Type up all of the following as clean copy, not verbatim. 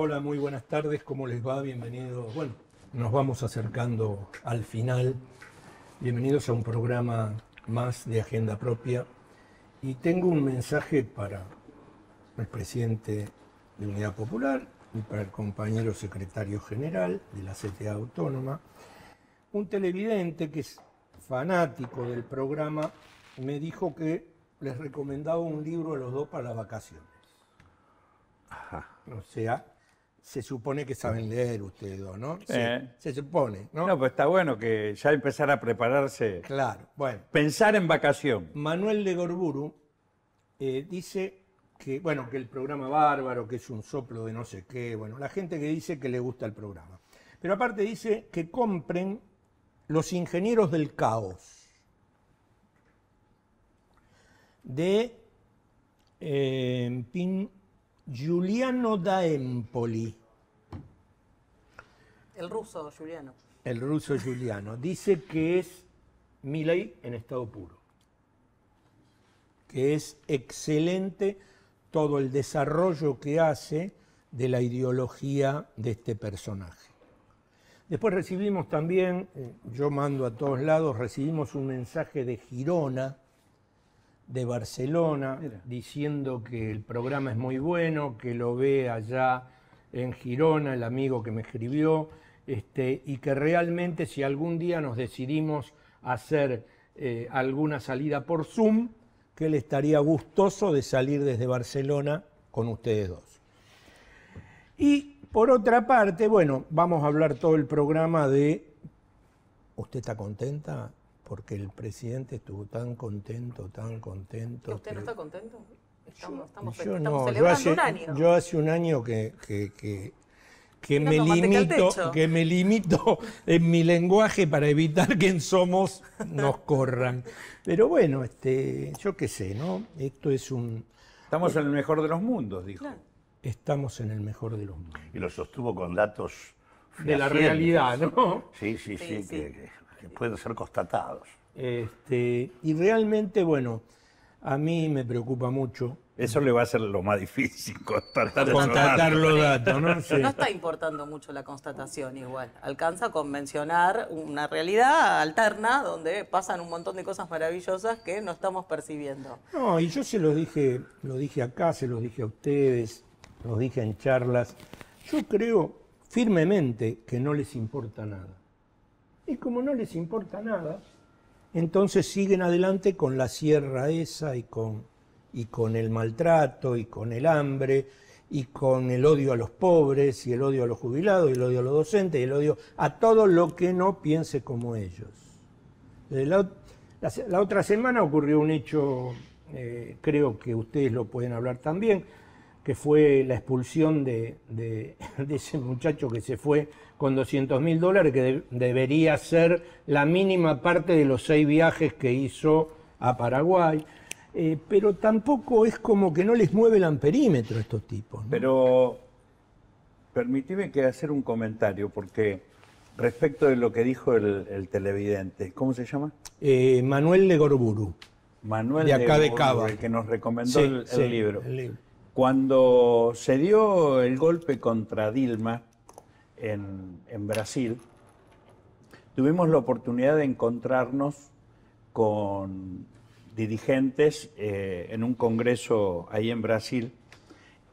Hola, muy buenas tardes, ¿cómo les va? Bienvenidos. Bueno, nos vamos acercando al final. Bienvenidos a un programa más de Agenda Propia. Y tengo un mensaje para el presidente de Unidad Popular y para el compañero secretario general de la CTA Autónoma. Un televidente que es fanático del programa me dijo que les recomendaba un libro a los dos para las vacaciones. Ajá. O sea, se supone que saben leer ustedes dos, ¿no? Sí. Se supone, ¿no? No, pues está bueno que ya empezar a prepararse. Claro, bueno. Pensar en vacación. Manuel de Gorburu dice que, bueno, que el programa bárbaro, que es un soplo de no sé qué, bueno, la gente que dice que le gusta el programa. Pero aparte dice que compren Los Ingenieros del Caos, de Giuliano da Empoli. El ruso, Giuliano. El ruso Giuliano. Dice que es Milei en estado puro. Que es excelente todo el desarrollo que hace de la ideología de este personaje. Después recibimos también, yo mando a todos lados, recibimos un mensaje de Girona, de Barcelona, diciendo que el programa es muy bueno, que lo ve allá en Girona, el amigo que me escribió, y que realmente si algún día nos decidimos hacer alguna salida por Zoom, que él estaría gustoso de salir desde Barcelona con ustedes dos. Y por otra parte, bueno, vamos a hablar todo el programa de... ¿Usted está contenta? Porque el presidente estuvo tan contento, tan contento. ¿Usted no está contento? Estamos yo celebrando un año. Yo hace un año que me limito en mi lenguaje para evitar que en Somos nos corran. Pero bueno, yo qué sé, ¿no? Esto es un... Estamos en el mejor de los mundos, dijo. Claro. Estamos en el mejor de los mundos. Y lo sostuvo con datos De la fehacientes. realidad, ¿no? Sí, que pueden ser constatados. Y realmente, bueno, a mí me preocupa mucho Eso le va a ser lo más difícil, constatar los datos, ¿no? Sí. No está importando mucho la constatación igual. Alcanza con mencionar una realidad alterna donde pasan un montón de cosas maravillosas que no estamos percibiendo. No, y yo se los dije, lo dije acá, se los dije a ustedes, los dije en charlas. Yo creo firmemente que no les importa nada. Y como no les importa nada, entonces siguen adelante con la sierra esa y con el maltrato y con el hambre y con el odio a los pobres y el odio a los jubilados y el odio a los docentes y el odio a todo lo que no piense como ellos. La otra semana ocurrió un hecho, creo que ustedes lo pueden hablar también, que fue la expulsión de ese muchacho que se fue con $200.000, que debería ser la mínima parte de los 6 viajes que hizo a Paraguay. Pero tampoco es como que no les mueve el amperímetro a estos tipos, ¿no? Pero permíteme que hacer un comentario, porque respecto de lo que dijo el televidente, ¿cómo se llama? Manuel de Gorburu. Manuel de acá de Cava, el que nos recomendó el libro. El libro. Cuando se dio el golpe contra Dilma en Brasil, tuvimos la oportunidad de encontrarnos con dirigentes en un congreso ahí en Brasil,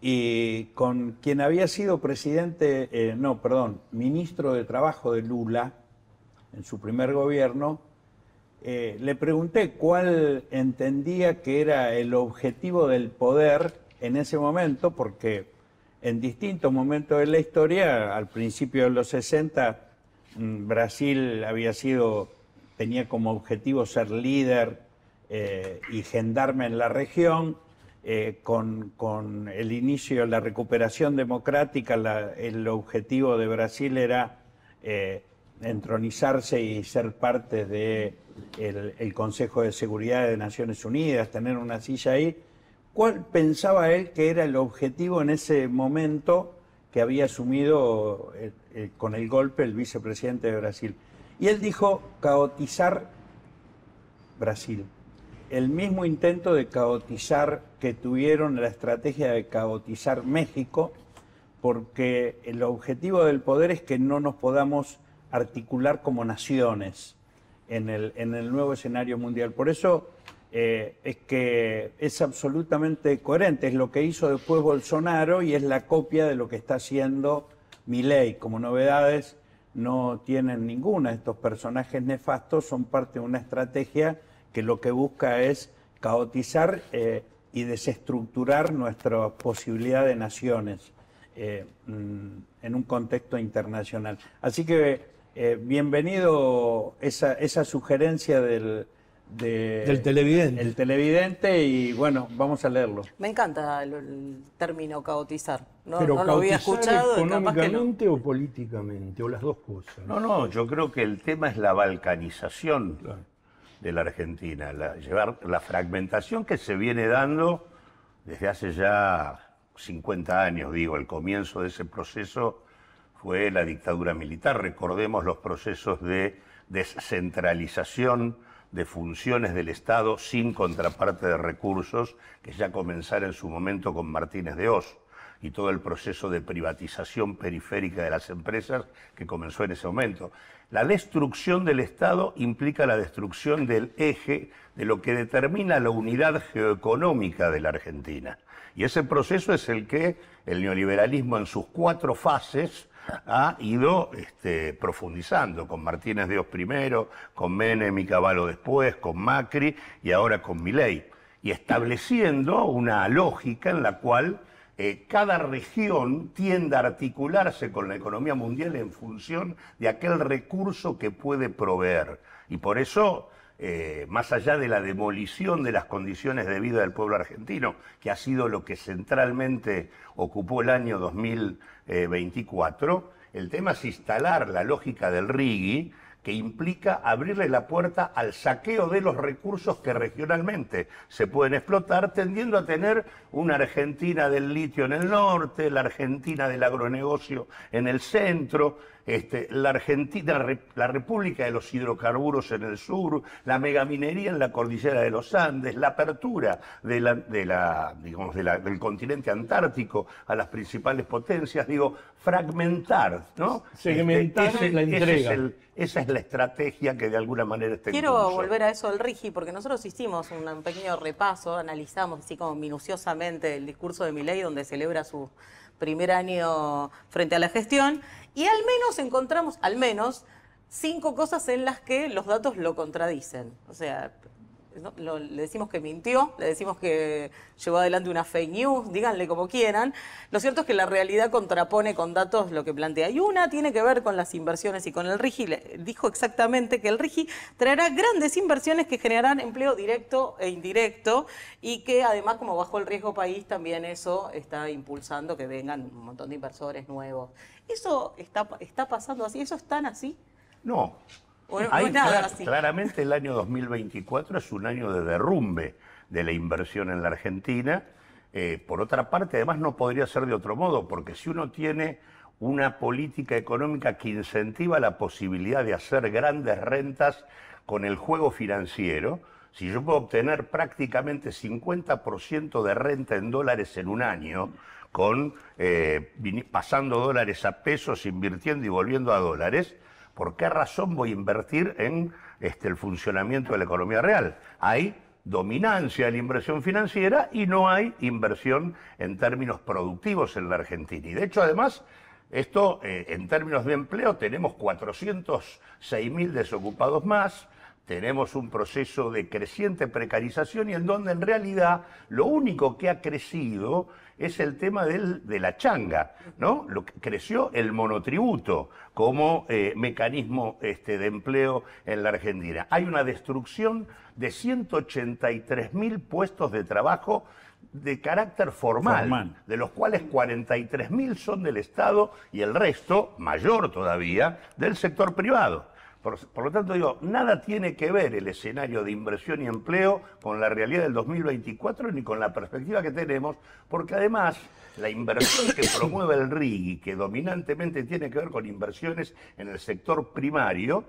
y con quien había sido ministro de Trabajo de Lula en su primer gobierno. Le pregunté cuál entendía que era el objetivo del poder en ese momento, porque en distintos momentos de la historia, al principio de los 60, Brasil tenía como objetivo ser líder y gendarme en la región. Con el inicio de la recuperación democrática, el objetivo de Brasil era entronizarse y ser parte del Consejo de Seguridad de Naciones Unidas, tener una silla ahí. ¿Cuál pensaba él que era el objetivo en ese momento que había asumido con el golpe el vicepresidente de Brasil? Y él dijo caotizar Brasil. El mismo intento de caotizar que tuvieron, la estrategia de caotizar México, porque el objetivo del poder es que no nos podamos articular como naciones en el nuevo escenario mundial. Por eso es que es absolutamente coherente, es lo que hizo después Bolsonaro y es la copia de lo que está haciendo Milei. Como novedades no tienen ninguna de estos personajes nefastos, son parte de una estrategia que lo que busca es caotizar y desestructurar nuestra posibilidad de naciones en un contexto internacional. Así que bienvenido esa sugerencia del televidente. El televidente, y bueno, vamos a leerlo. Me encanta el término caotizar. No, Pero no lo había escuchado. ¿económicamente No. o políticamente? ¿O las dos cosas? No, yo creo que el tema es la balcanización Claro. de la Argentina, llevar la fragmentación que se viene dando desde hace ya 50 años, digo, el comienzo de ese proceso fue la dictadura militar. Recordemos los procesos de descentralización de funciones del Estado sin contraparte de recursos, que ya comenzaron en su momento con Martínez de Hoz, y todo el proceso de privatización periférica de las empresas que comenzó en ese momento. La destrucción del Estado implica la destrucción del eje de lo que determina la unidad geoeconómica de la Argentina. Y ese proceso es el que el neoliberalismo en sus 4 fases ha ido profundizando, con Martínez de Hoz primero, con Menem y Cavallo después, con Macri y ahora con Milei, y estableciendo una lógica en la cual cada región tiende a articularse con la economía mundial en función de aquel recurso que puede proveer. Y por eso, más allá de la demolición de las condiciones de vida del pueblo argentino, que ha sido lo que centralmente ocupó el año 2024, el tema es instalar la lógica del RIGI, que implica abrirle la puerta al saqueo de los recursos que regionalmente se pueden explotar, tendiendo a tener una Argentina del litio en el norte, la Argentina del agronegocio en el centro, la República de los hidrocarburos en el sur, la megaminería en la cordillera de los Andes, la apertura del continente antártico a las principales potencias, fragmentar, ¿no? Segmentar la entrega. Esa es la estrategia que de alguna manera está en Quiero curso. volver a eso del RIGI, porque nosotros hicimos un pequeño repaso, analizamos así como minuciosamente el discurso de Milei, donde celebra su primer año frente a la gestión, y al menos encontramos, 5 cosas en las que los datos lo contradicen. O sea, le decimos que mintió, le decimos que llevó adelante una fake news, díganle como quieran. Lo cierto es que la realidad contrapone con datos lo que plantea. Y una tiene que ver con las inversiones y con el RIGI. Dijo exactamente que el RIGI traerá grandes inversiones que generarán empleo directo e indirecto, y que además, como bajó el riesgo país, también eso está impulsando que vengan un montón de inversores nuevos. ¿Eso está pasando así? ¿Eso es tan así? No. Bueno, no es nada así. Claramente el año 2024 es un año de derrumbe de la inversión en la Argentina. Por otra parte, además no podría ser de otro modo, porque si uno tiene una política económica que incentiva la posibilidad de hacer grandes rentas con el juego financiero, si yo puedo obtener prácticamente 50% de renta en dólares en un año, pasando dólares a pesos, invirtiendo y volviendo a dólares, ¿por qué razón voy a invertir en el funcionamiento de la economía real? Hay dominancia de la inversión financiera y no hay inversión en términos productivos en la Argentina. Y de hecho, además, esto en términos de empleo tenemos 406.000 desocupados más, tenemos un proceso de creciente precarización y en donde en realidad lo único que ha crecido es el tema de la changa, ¿no? Lo que creció el monotributo como mecanismo de empleo en la Argentina. Hay una destrucción de 183.000 puestos de trabajo de carácter formal, de los cuales 43.000 son del Estado y el resto, mayor todavía, del sector privado. Por lo tanto, digo, nada tiene que ver el escenario de inversión y empleo con la realidad del 2024 ni con la perspectiva que tenemos, porque además la inversión que promueve el RIGI, que dominantemente tiene que ver con inversiones en el sector primario,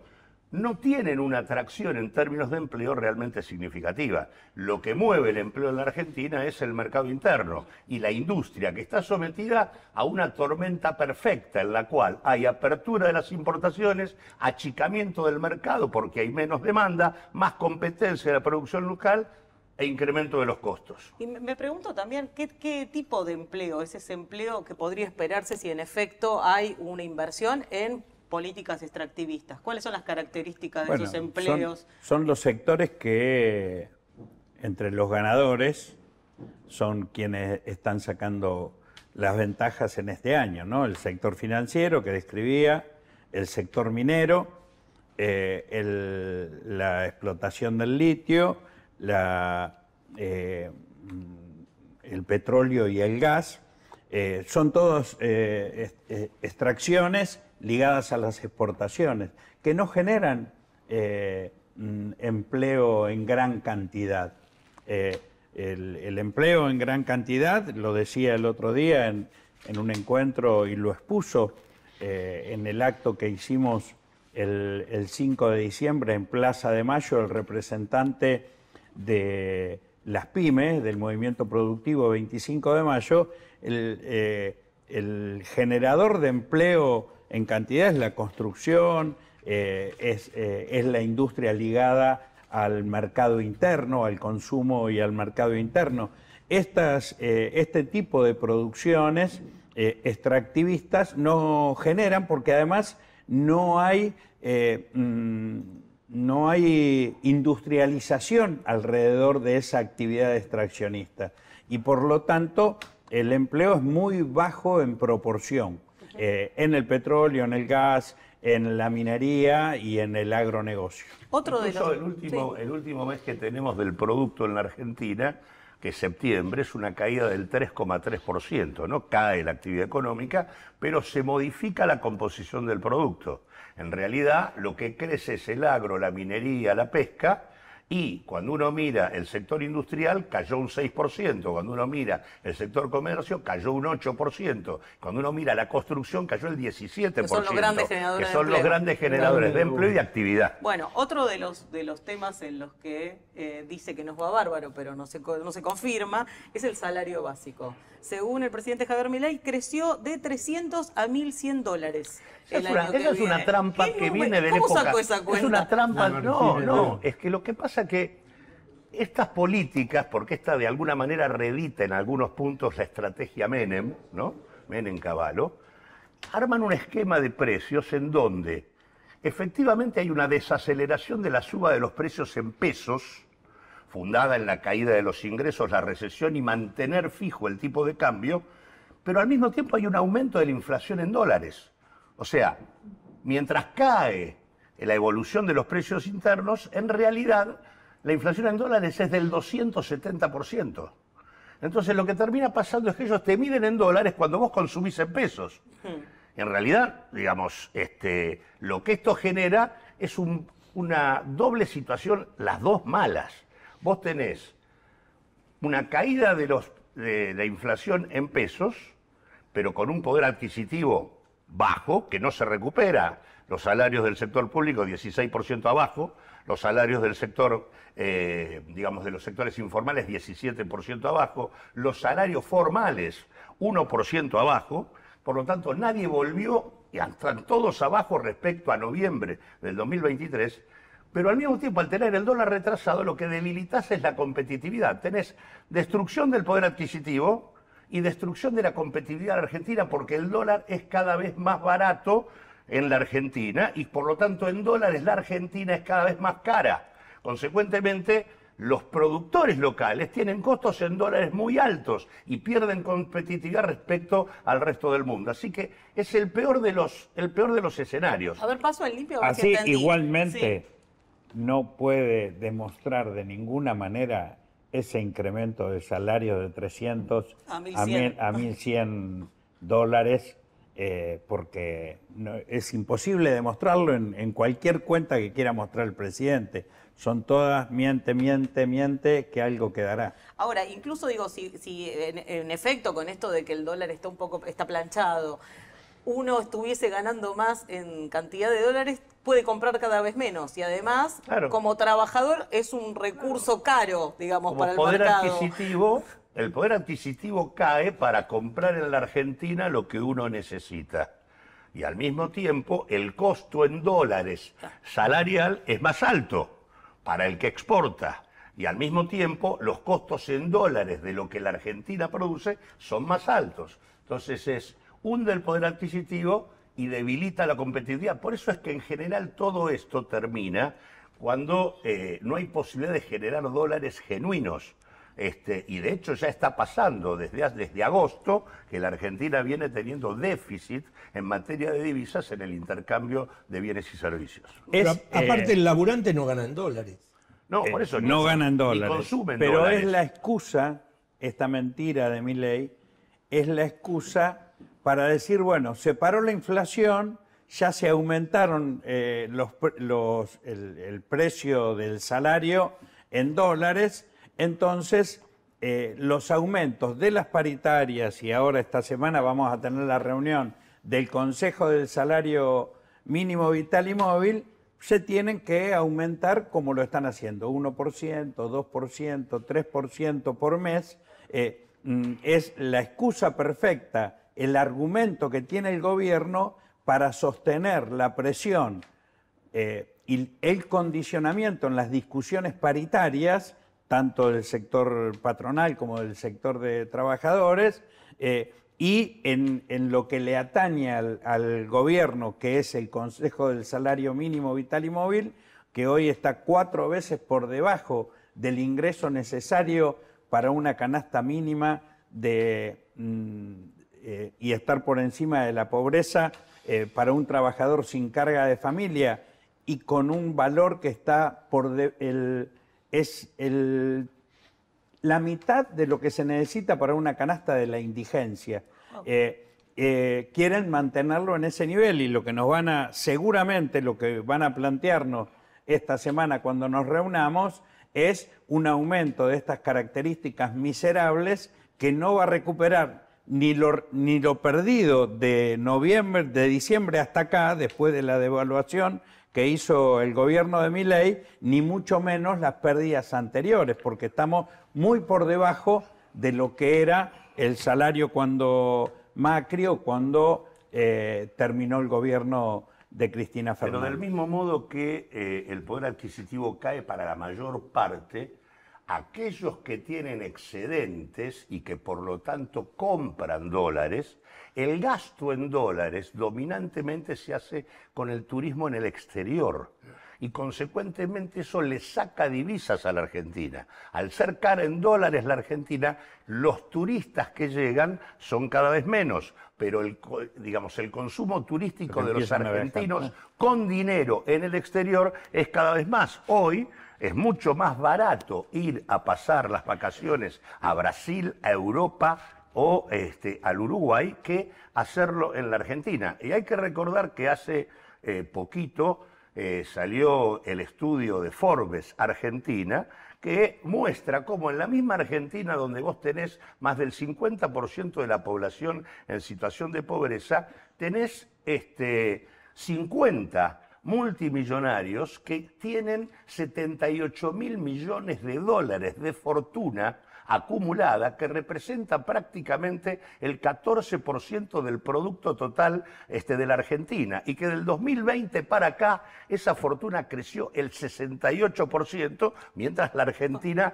no tienen una atracción en términos de empleo realmente significativa. Lo que mueve el empleo en la Argentina es el mercado interno y la industria, que está sometida a una tormenta perfecta en la cual hay apertura de las importaciones, achicamiento del mercado porque hay menos demanda, más competencia de la producción local e incremento de los costos. Y me pregunto también, ¿qué tipo de empleo es ese empleo que podría esperarse si en efecto hay una inversión en políticas extractivistas? ¿Cuáles son las características de esos empleos? Son los sectores que, entre los ganadores, son quienes están sacando las ventajas en este año, ¿no? El sector financiero que describía, el sector minero, la explotación del litio, el petróleo y el gas. Son todos extracciones ligadas a las exportaciones, que no generan empleo en gran cantidad. El empleo en gran cantidad, lo decía el otro día en un encuentro y lo expuso en el acto que hicimos el 5 de diciembre en Plaza de Mayo, el representante de las pymes, del movimiento productivo 25 de mayo, el generador de empleo en cantidad es la construcción, es la industria ligada al mercado interno, al consumo y al mercado interno. Este tipo de producciones extractivistas no generan, porque además no hay industrialización alrededor de esa actividad extraccionista y por lo tanto el empleo es muy bajo en proporción en el petróleo, en el gas, en la minería y en el agronegocio. El último mes que tenemos del producto en la Argentina, que es septiembre, es una caída del 3,3%, ¿no? Cae la actividad económica, pero se modifica la composición del producto. En realidad, lo que crece es el agro, la minería, la pesca, y cuando uno mira el sector industrial, cayó un 6%, cuando uno mira el sector comercio, cayó un 8%, cuando uno mira la construcción, cayó el 17%, que son los grandes generadores que son los grandes generadores de empleo y de actividad. Bueno, otro de los temas en los que dice que nos va bárbaro, pero no se confirma, es el salario básico. Según el presidente Javier Milei, creció de 300 a 1.100 dólares. Esa es una trampa que viene de la época. ¿Cómo sacó esa cuenta? Es una trampa. No, es que lo que pasa que estas políticas, porque esta de alguna manera reedita en algunos puntos la estrategia Menem, ¿no? Menem-Cavallo, arman un esquema de precios en donde efectivamente hay una desaceleración de la suba de los precios en pesos, fundada en la caída de los ingresos, la recesión y mantener fijo el tipo de cambio, pero al mismo tiempo hay un aumento de la inflación en dólares. O sea, mientras cae la evolución de los precios internos, en realidad la inflación en dólares es del 270%. Entonces lo que termina pasando es que ellos te miden en dólares cuando vos consumís en pesos. En realidad, digamos, lo que esto genera es una doble situación, las dos malas. Vos tenés una caída de la inflación en pesos, pero con un poder adquisitivo bajo, que no se recupera. Los salarios del sector público 16% abajo, los salarios del sector, digamos, de los sectores informales 17% abajo, los salarios formales 1% abajo. Por lo tanto, nadie volvió, y están todos abajo respecto a noviembre del 2023, pero al mismo tiempo, al tener el dólar retrasado, lo que debilitas es la competitividad. Tenés destrucción del poder adquisitivo y destrucción de la competitividad argentina, porque el dólar es cada vez más barato en la Argentina y por lo tanto en dólares la Argentina es cada vez más cara. Consecuentemente, los productores locales tienen costos en dólares muy altos y pierden competitividad respecto al resto del mundo. Así que es el peor de los escenarios. A ver, paso al limpio. A ver Así, si entendí. igualmente, Sí. no puede demostrar de ninguna manera ese incremento de salario de 300 a 1.100 a 1.100 dólares, porque es imposible demostrarlo en cualquier cuenta que quiera mostrar el presidente. Son todas miente, que algo quedará. Ahora, incluso digo, si en efecto con esto de que el dólar está planchado, uno estuviese ganando más en cantidad de dólares, puede comprar cada vez menos y además, Claro. como trabajador, es un recurso caro, digamos, Como para el poder mercado. adquisitivo, el poder adquisitivo cae para comprar en la Argentina lo que uno necesita. Y al mismo tiempo, el costo en dólares salarial es más alto para el que exporta. Y al mismo tiempo, los costos en dólares de lo que la Argentina produce son más altos. Entonces, hunde el poder adquisitivo y debilita la competitividad. Por eso es que en general todo esto termina cuando no hay posibilidad de generar dólares genuinos. Y de hecho ya está pasando desde agosto que la Argentina viene teniendo déficit en materia de divisas en el intercambio de bienes y servicios. Pero aparte el laburante no gana en dólares. No, por eso no ganan ni dólares. consumen pero dólares. es la excusa, esta mentira de Milei, es la excusa para decir, bueno, se paró la inflación, ya se aumentaron el precio del salario en dólares, entonces los aumentos de las paritarias, y ahora esta semana vamos a tener la reunión del Consejo del Salario Mínimo Vital y Móvil, se tienen que aumentar como lo están haciendo, 1%, 2%, 3% por mes. Es la excusa perfecta, el argumento que tiene el gobierno para sostener la presión y el condicionamiento en las discusiones paritarias, tanto del sector patronal como del sector de trabajadores, y en lo que le atañe al gobierno, que es el Consejo del Salario Mínimo Vital y Móvil, que hoy está 4 veces por debajo del ingreso necesario para una canasta mínima y estar por encima de la pobreza para un trabajador sin carga de familia y con un valor que está la mitad de lo que se necesita para una canasta de la indigencia. Quieren mantenerlo en ese nivel y lo que seguramente lo que van a plantearnos esta semana cuando nos reunamos es un aumento de estas características miserables que no va a recuperar ni lo perdido de diciembre hasta acá, después de la devaluación que hizo el gobierno de Milei, ni mucho menos las pérdidas anteriores, porque estamos muy por debajo de lo que era el salario cuando Macri o cuando terminó el gobierno de Cristina Fernández. Pero del mismo modo que el poder adquisitivo cae para la mayor parte, aquellos que tienen excedentes y que por lo tanto compran dólares, el gasto en dólares dominantemente se hace con el turismo en el exterior y consecuentemente eso le saca divisas a la Argentina. Al ser cara en dólares la Argentina, los turistas que llegan son cada vez menos, pero el consumo turístico de los argentinos con dinero en el exterior es cada vez más. Hoy es mucho más barato ir a pasar las vacaciones a Brasil, a Europa o al Uruguay que hacerlo en la Argentina. Y hay que recordar que hace poquito salió el estudio de Forbes Argentina que muestra cómo en la misma Argentina donde vos tenés más del 50% de la población en situación de pobreza, tenés 50 multimillonarios que tienen 78.000 millones de dólares de fortuna acumulada que representa prácticamente el 14% del producto total de la Argentina y que del 2020 para acá esa fortuna creció el 68% mientras la Argentina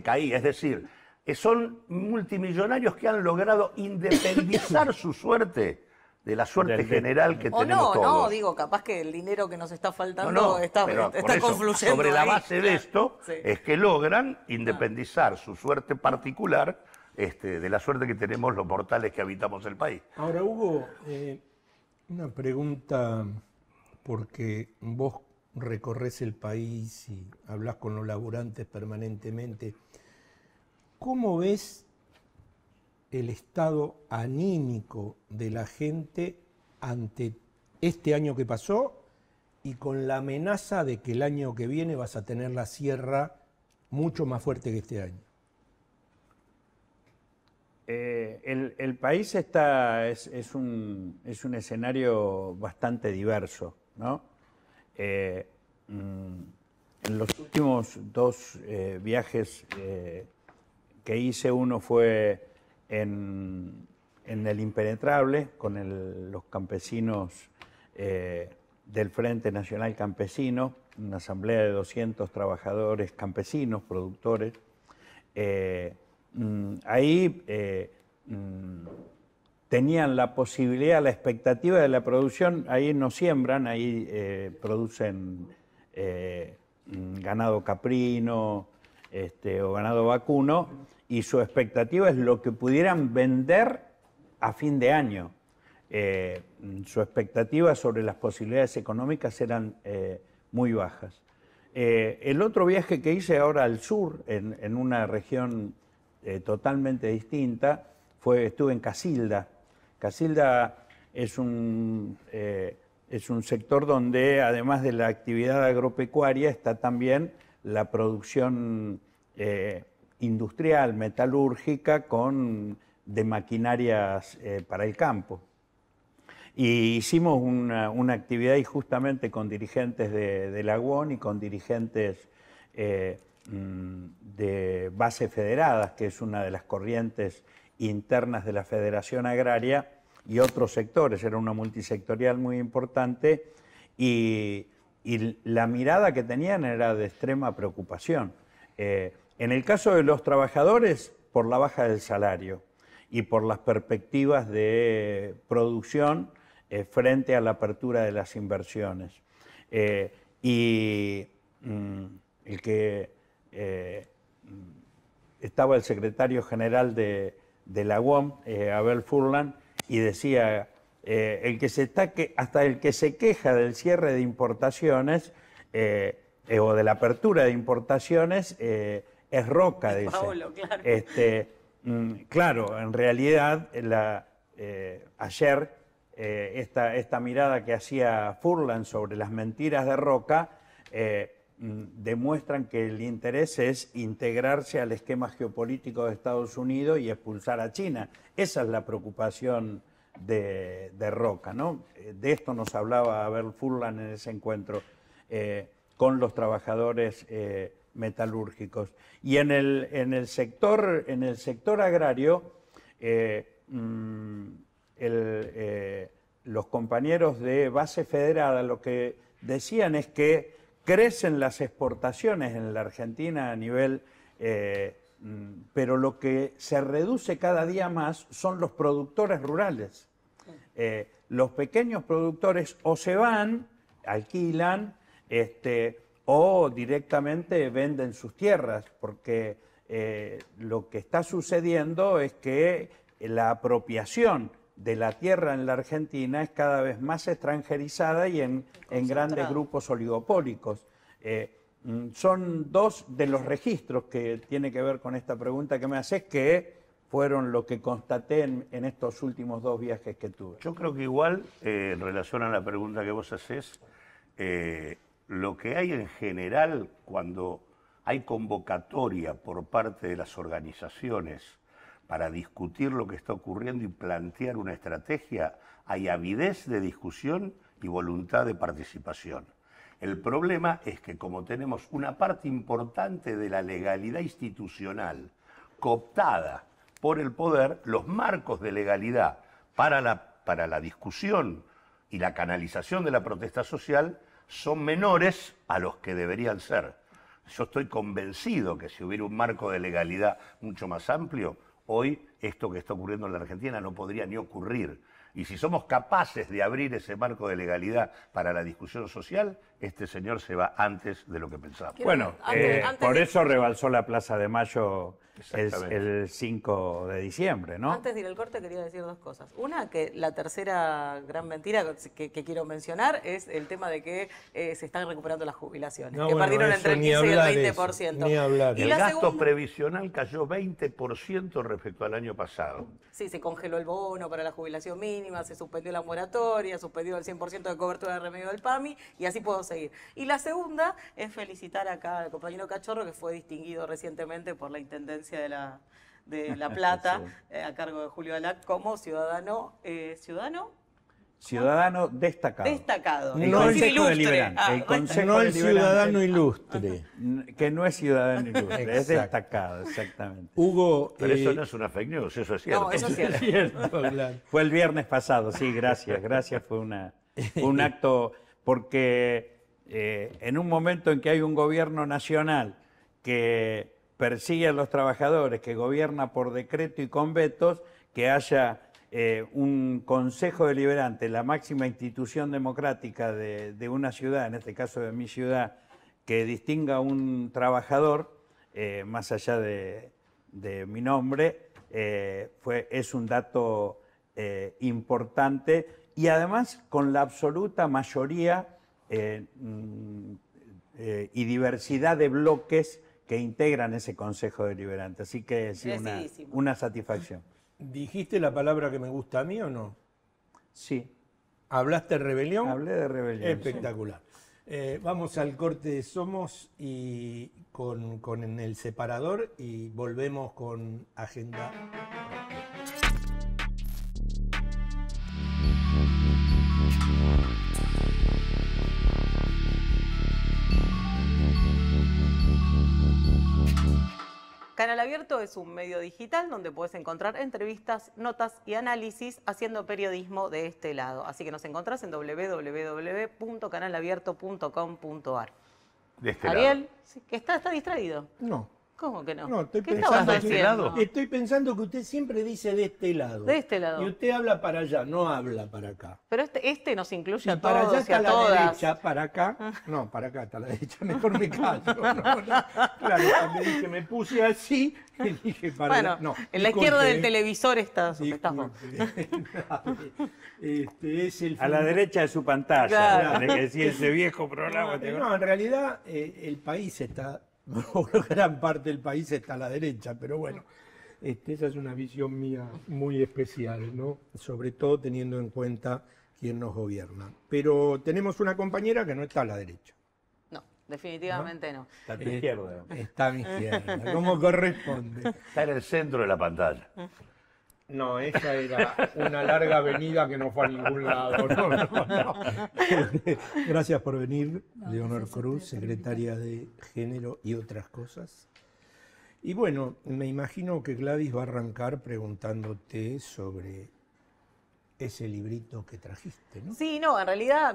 caía. Es decir, son multimillonarios que han logrado independizar su suerte de la suerte general que tenemos todos. No, digo, capaz que el dinero que nos está faltando está confluyendo sobre la base de esto sí. es que logran independizar su suerte particular de la suerte que tenemos los mortales que habitamos el país. Ahora, Hugo, una pregunta, porque vos recorres el país y hablas con los laburantes permanentemente. ¿Cómo ves el estado anímico de la gente ante este año que pasó y con la amenaza de que el año que viene vas a tener la sierra mucho más fuerte que este año? El país es un escenario bastante diverso, ¿no? En los últimos dos viajes que hice, uno fue en el Impenetrable, con los campesinos del Frente Nacional Campesino, una asamblea de 200 trabajadores campesinos, productores. Ahí tenían la posibilidad, la expectativa de la producción. Ahí no siembran, ahí producen ganado caprino o ganado vacuno, y su expectativa es lo que pudieran vender a fin de año. Su expectativa sobre las posibilidades económicas eran muy bajas. El otro viaje que hice ahora al sur, en una región totalmente distinta, estuve en Casilda. Casilda es un sector donde, además de la actividad agropecuaria, está también la producción industrial, metalúrgica, de maquinarias para el campo. Y hicimos una actividad ahí justamente con dirigentes de la UON y con dirigentes de Bases Federadas, que es una de las corrientes internas de la Federación Agraria, y otros sectores. Era una multisectorial muy importante, y la mirada que tenían era de extrema preocupación. En el caso de los trabajadores, por la baja del salario y por las perspectivas de producción frente a la apertura de las inversiones. Estaba el secretario general de la UOM, Abel Furlan, y decía, hasta el que se queja del cierre de importaciones o de la apertura de importaciones es Roca, dice. Paolo, claro. Claro, en realidad ayer esta mirada que hacía Furlan sobre las mentiras de Roca demuestran que el interés es integrarse al esquema geopolítico de Estados Unidos y expulsar a China. Esa es la preocupación de Roca, ¿no? De esto nos hablaba Abel Furlan en ese encuentro con los trabajadores metalúrgicos. Y en el sector agrario, los compañeros de Base Federada lo que decían es que crecen las exportaciones en la Argentina a nivel, pero lo que se reduce cada día más son los productores rurales. Los pequeños productores o se van, alquilan, o directamente venden sus tierras, porque lo que está sucediendo es que la apropiación de la tierra en la Argentina es cada vez más extranjerizada y en grandes grupos oligopólicos. Son dos de los registros que tiene que ver con esta pregunta que me haces, que fueron lo que constaté en estos últimos dos viajes que tuve. Yo creo que igual, en relación a la pregunta que vos hacés, lo que hay en general cuando hay convocatoria por parte de las organizaciones para discutir lo que está ocurriendo y plantear una estrategia, hay avidez de discusión y voluntad de participación. El problema es que como tenemos una parte importante de la legalidad institucional cooptada por el poder, los marcos de legalidad para la discusión y la canalización de la protesta social son menores a los que deberían ser. Yo estoy convencido que si hubiera un marco de legalidad mucho más amplio, hoy esto que está ocurriendo en la Argentina no podría ni ocurrir. Y si somos capaces de abrir ese marco de legalidad para la discusión social, este señor se va antes de lo que pensamos. Bueno, por eso rebalsó la Plaza de Mayo el 5 de diciembre, ¿no? Antes de ir al corte quería decir dos cosas. Una, que la tercera gran mentira que quiero mencionar es el tema de que se están recuperando las jubilaciones, que perdieron entre el 15 y el 20%. Ni hablar. Y el gasto previsional cayó 20% respecto al año pasado. Sí, se congeló el bono para la jubilación mínima, se suspendió la moratoria, suspendió el 100% de cobertura de remedio del PAMI, y así puedo seguir. Y la segunda es felicitar acá al compañero Cachorro, que fue distinguido recientemente por la Intendencia de La Plata, sí, a cargo de Julio Alac, como ciudadano Ciudadano destacado. Destacado. El No Consejo ilustre. Deliberante. El Consejo No el Deliberante. ciudadano ilustre. Que no es ciudadano ilustre, es Exacto. destacado, exactamente. Hugo, Pero eso no es una fake news, eso es cierto. No, eso es cierto. cierto, claro. Fue el viernes pasado, sí, gracias, fue un acto, porque en un momento en que hay un gobierno nacional que persigue a los trabajadores, que gobierna por decreto y con vetos, que haya un Consejo Deliberante, la máxima institución democrática de una ciudad, en este caso de mi ciudad, que distinga a un trabajador, más allá de mi nombre, es un dato importante y además con la absoluta mayoría y diversidad de bloques que integran ese Consejo Deliberante. Así que sí, Merecidísimo. una satisfacción. ¿dijiste la palabra que me gusta a mí o no? Sí, ¿Hablaste rebelión? hablé de rebelión. Espectacular. Vamos al corte de Somos y con el separador y volvemos con Agenda. Canal Abierto es un medio digital donde puedes encontrar entrevistas, notas y análisis haciendo periodismo de este lado. Así que nos encontrás en www.canalabierto.com.ar. De este Ariel, sí, que está distraído. No. ¿Cómo que no? No, estoy ¿Qué estabas pensando, haciendo? estoy pensando que usted siempre dice de este lado. De este lado. Y usted habla para allá, no habla para acá. Pero este nos incluye Si a para allá todos y está a la todas. derecha, para acá. No, para acá está la derecha, mejor me callo. No. Claro, me dije, me puse así y dije para Bueno, allá. No, en la izquierda disculpe, del televisor está es el A la derecha de su pantalla, Claro. tenés que decir ese viejo programa. No, en realidad el país está, gran parte del país está a la derecha, pero bueno, esa es una visión mía muy especial, ¿no? Sobre todo teniendo en cuenta quién nos gobierna. Pero tenemos una compañera que no está a la derecha, No, definitivamente no. Está a tu izquierda. está a mi izquierda, como corresponde. Está en el centro de la pantalla. No, esa era una larga avenida que no fue a ningún lado. No. Gracias por venir, Leonor Cruz, secretaria de Género y otras cosas. Y bueno, me imagino que Gladys va a arrancar preguntándote sobre ese librito que trajiste, ¿no? Sí, no, en realidad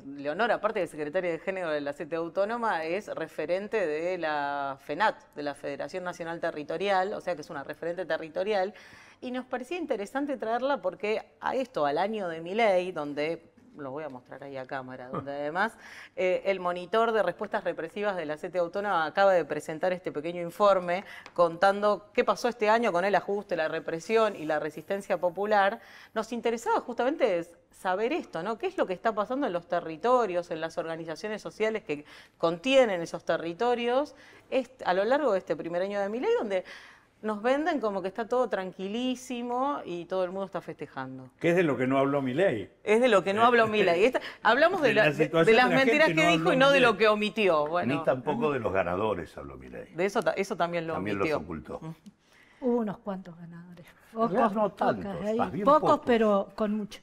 Leonor, aparte de secretaria de Género de la CTA Autónoma, es referente de la FENAT, de la Federación Nacional Territorial, o sea que es una referente territorial, y nos parecía interesante traerla porque al año de Milei, donde, lo voy a mostrar ahí a cámara, donde además el monitor de respuestas represivas de la CTA Autónoma acaba de presentar este pequeño informe contando qué pasó este año con el ajuste, la represión y la resistencia popular. Nos interesaba justamente saber esto, ¿no? ¿Qué es lo que está pasando en los territorios, en las organizaciones sociales que contienen esos territorios a lo largo de este primer año de Milei, donde nos venden como que está todo tranquilísimo y todo el mundo está festejando? ¿Qué es de lo que no habló Milei? Es de lo que no habló Milei. Hablamos de, De la de situación las de la mentiras gente que no dijo habló y no de Milei. lo que omitió. Bueno, Ni tampoco de los ganadores habló Milei. de eso también lo También omitió. los ocultó. Hubo unos cuantos ganadores. Pocos, No tantos, más bien pocos, pocos. pero con mucho.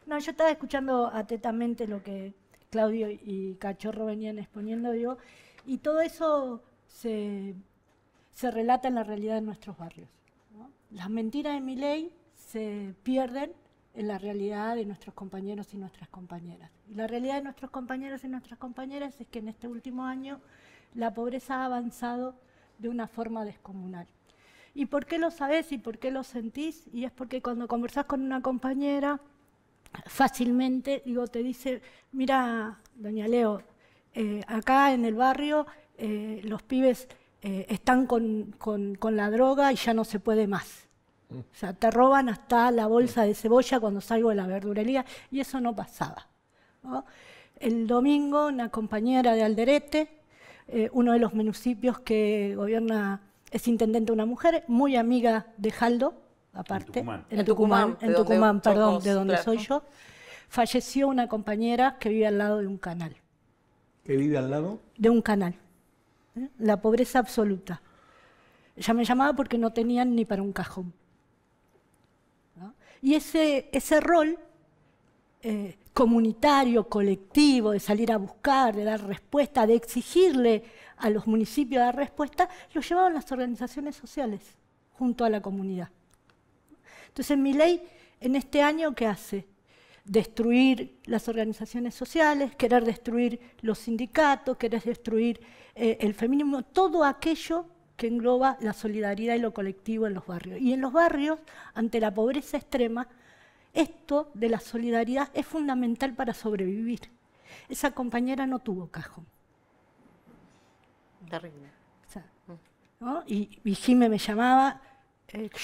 No, yo estaba escuchando atentamente lo que Claudio y Cachorro venían exponiendo, digo, y todo eso se relata en la realidad de nuestros barrios, ¿no? Las mentiras de Milei se pierden en la realidad de nuestros compañeros y nuestras compañeras. Y la realidad de nuestros compañeros y nuestras compañeras es que en este último año la pobreza ha avanzado de una forma descomunal. ¿Y por qué lo sabés y por qué lo sentís? Y es porque cuando conversás con una compañera, fácilmente, te dice, mira, doña Leo, acá en el barrio los pibes están con la droga y ya no se puede más. O sea, te roban hasta la bolsa de cebolla cuando salgo de la verdulería, y eso no pasaba, ¿no? El domingo, una compañera de Alderete, uno de los municipios que gobierna, es intendente una mujer, muy amiga de Jaldo, aparte, En Tucumán, perdón, Chocos, de donde claro. soy yo, falleció una compañera que vive al lado de un canal. ¿Que vive al lado? De un canal. La pobreza absoluta. Ella me llamaba porque no tenían ni para un cajón, ¿no? Y ese rol comunitario, colectivo, de salir a buscar, de dar respuesta, de exigirle a los municipios dar respuesta, lo llevaban las organizaciones sociales junto a la comunidad. Entonces Milei en este año, ¿qué hace? Destruir las organizaciones sociales, querer destruir los sindicatos, querer destruir el feminismo, todo aquello que engloba la solidaridad y lo colectivo en los barrios. Y en los barrios, ante la pobreza extrema, esto de la solidaridad es fundamental para sobrevivir. Esa compañera no tuvo cajón. Terrible. O sea, ¿no? Y Jimé me llamaba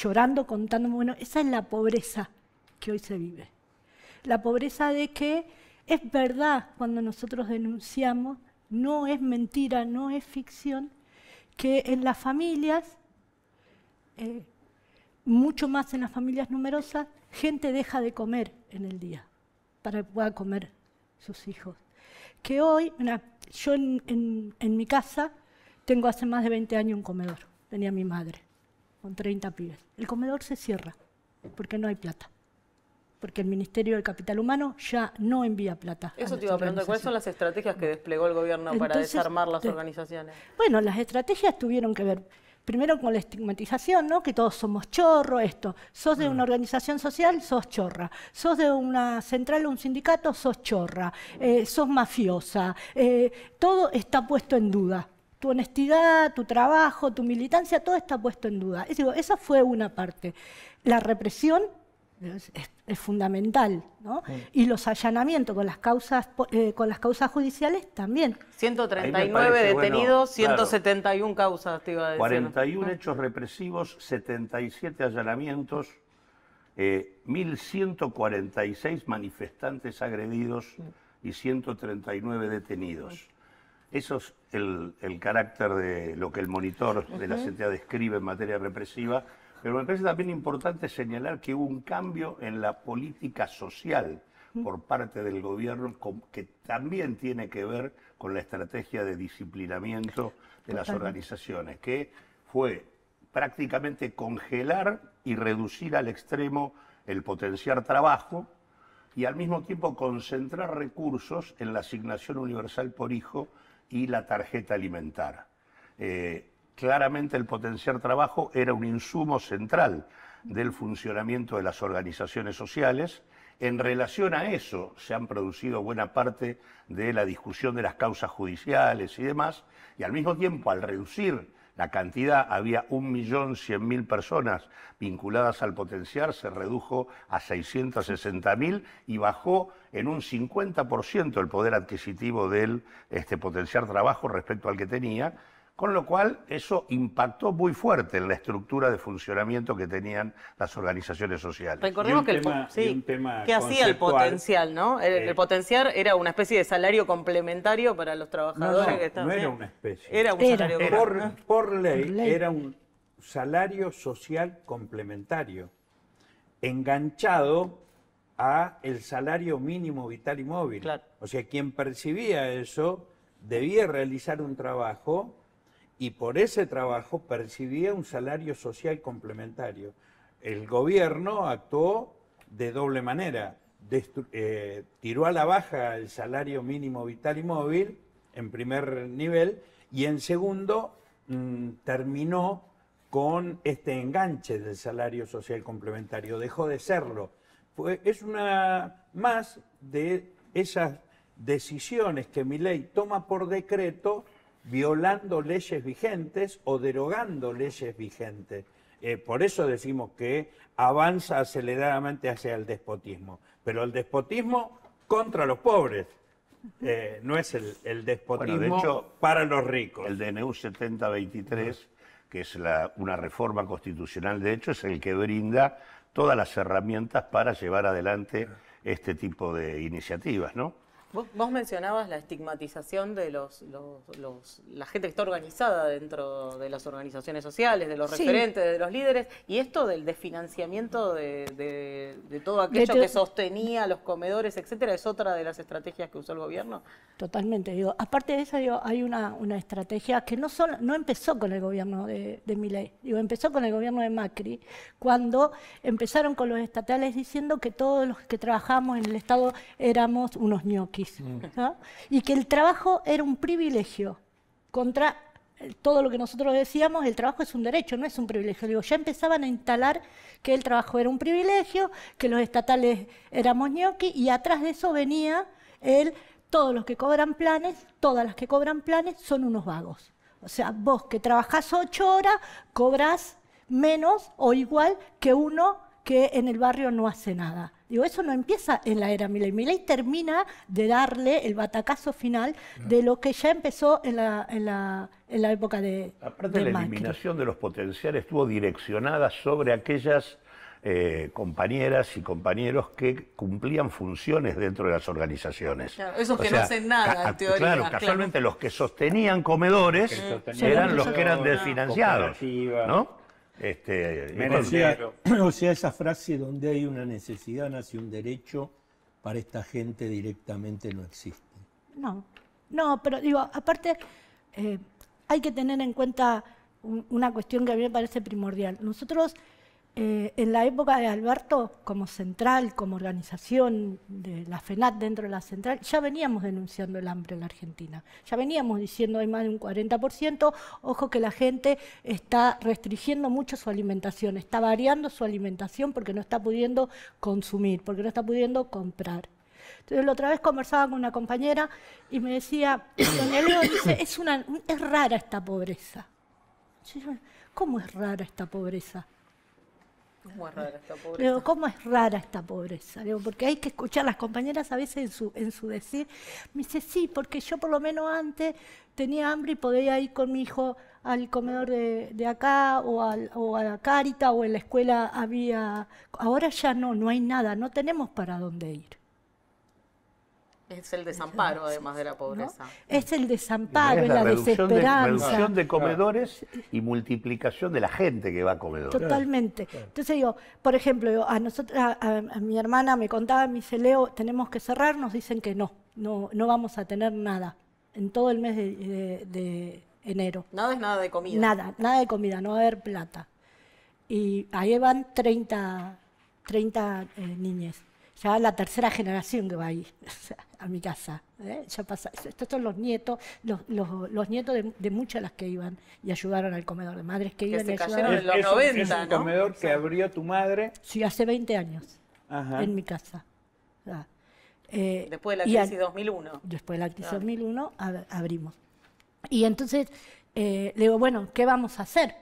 llorando, contándome, bueno, esa es la pobreza que hoy se vive. La pobreza de que es verdad cuando nosotros denunciamos, no es mentira, no es ficción, que en las familias, mucho más en las familias numerosas, gente deja de comer en el día para que pueda comer sus hijos. Que hoy, yo en mi casa tengo hace más de 20 años un comedor, tenía mi madre, con 30 pibes. El comedor se cierra porque no hay plata. Porque el Ministerio del Capital Humano ya no envía plata. Eso te iba a preguntar, ¿cuáles son las estrategias que desplegó el gobierno para desarmar las organizaciones? Bueno, las estrategias tuvieron que ver, primero con la estigmatización, ¿no? Que todos somos chorros, esto. Sos de una organización social, sos chorra. Sos de una central o un sindicato, sos chorra. Sos mafiosa. Todo está puesto en duda. Tu honestidad, tu trabajo, tu militancia, todo está puesto en duda. Es decir, esa fue una parte. La represión es fundamental, ¿no? Y los allanamientos con las causas judiciales también. 139 detenidos, bueno, 171 causas, te iba a decir. 41 hechos represivos, 77 allanamientos, 1.146 manifestantes agredidos y 139 detenidos. Eso es el carácter de lo que el monitor de la CTA describe en materia represiva. Pero me parece también importante señalar que hubo un cambio en la política social por parte del gobierno que también tiene que ver con la estrategia de disciplinamiento de las organizaciones, que fue prácticamente congelar y reducir al extremo el potenciar trabajo y al mismo tiempo concentrar recursos en la asignación universal por hijo y la tarjeta alimentar. Claramente el potenciar trabajo era un insumo central del funcionamiento de las organizaciones sociales. En relación a eso se han producido buena parte de la discusión de las causas judiciales y demás, y al mismo tiempo al reducir la cantidad, había 1.100.000 personas vinculadas al potenciar, se redujo a 660.000 y bajó en un 50% el poder adquisitivo del potenciar trabajo respecto al que tenía. Con lo cual, eso impactó muy fuerte en la estructura de funcionamiento que tenían las organizaciones sociales. Recordemos que ¿qué hacía el potencial, ¿no? El potenciar era una especie de salario complementario para los trabajadores que estaban. No era una especie. Era un salario complementario. Por ley era un salario social complementario, enganchado a el salario mínimo vital y móvil. Claro. O sea, quien percibía eso debía realizar un trabajo y por ese trabajo percibía un salario social complementario. El gobierno actuó de doble manera. Tiró a la baja el salario mínimo vital y móvil, en primer nivel, y en segundo terminó con este enganche del salario social complementario. Dejó de serlo. Es una más de esas decisiones que Milei toma por decreto, violando leyes vigentes o derogando leyes vigentes. Por eso decimos que avanza aceleradamente hacia el despotismo. Pero el despotismo contra los pobres. No es el despotismo, bueno, de hecho, para los ricos. El DNU 7023, que es una reforma constitucional, de hecho, es el que brinda todas las herramientas para llevar adelante este tipo de iniciativas, ¿no? Vos mencionabas la estigmatización de la gente que está organizada dentro de las organizaciones sociales, de los Sí. referentes, de los líderes, y esto del desfinanciamiento de todo aquello que sostenía los comedores, etcétera, ¿es otra de las estrategias que usó el gobierno? Totalmente. Digo, aparte de eso, digo, hay una estrategia que no empezó con el gobierno de Milei, digo, empezó con el gobierno de Macri, cuando empezaron con los estatales diciendo que todos los que trabajábamos en el Estado éramos unos ñoquis, ¿no? Y que el trabajo era un privilegio contra todo lo que nosotros decíamos. El trabajo es un derecho, no es un privilegio. Digo, ya empezaban a instalar que el trabajo era un privilegio, que los estatales éramos ñoquis, y atrás de eso venía todos los que cobran planes, todas las que cobran planes son unos vagos. O sea, vos que trabajás 8 horas, cobrás menos o igual que uno que en el barrio no hace nada. Digo, eso no empieza en la era Milei. Milei termina de darle el batacazo final de lo que ya empezó en la época de Aparte, la Macri. eliminación de los potenciales estuvo direccionada sobre aquellas compañeras y compañeros que cumplían funciones dentro de las organizaciones. Claro, esos que no hacen nada, en teoría. Claro, casualmente los que sostenían comedores eran los que eran desfinanciados, ¿no? O sea, esa frase donde hay una necesidad nace un derecho, para esta gente directamente no existe. No, pero digo, aparte hay que tener en cuenta una cuestión que a mí me parece primordial. Nosotros, en la época de Alberto, como central, como organización de la FENAT dentro de la central, ya veníamos denunciando el hambre en la Argentina. Ya veníamos diciendo hay más de un 40%, ojo que la gente está restringiendo mucho su alimentación, está variando su alimentación porque no está pudiendo consumir, porque no está pudiendo comprar. Entonces, la otra vez conversaba con una compañera y me decía, doña Leo, dice, es rara esta pobreza. ¿Cómo es rara esta pobreza? ¿Cómo es rara esta pobreza? Digo, ¿cómo es rara esta pobreza? Digo, porque hay que escuchar a las compañeras a veces en su decir. Me dice, sí, porque yo por lo menos antes tenía hambre y podía ir con mi hijo al comedor de acá o a la Carita, o en la escuela había... Ahora ya no hay nada, no tenemos para dónde ir. Es el desamparo, además de la pobreza. ¿No? Es el desamparo, Es es la desesperanza. reducción de comedores y multiplicación de la gente que va a comedores. Totalmente. Entonces digo, por ejemplo, a mi hermana me contaba, me dice, Leo, tenemos que cerrar, nos dicen que no vamos a tener nada en todo el mes de enero. Nada es nada de comida. Nada de comida, no va a haber plata. Y ahí van 30 niñas. Ya la tercera generación que va ahí, a mi casa. Ya pasa. Estos son los nietos, los nietos de muchas de las que iban y ayudaron al comedor, de madres que iban y ayudaron. En los 90, es un ¿no? comedor que abrió tu madre. Sí, hace 20 años, Ajá. en mi casa. Después de la y crisis 2001. Después de la crisis 2001 abrimos. Y entonces le digo, bueno, ¿qué vamos a hacer?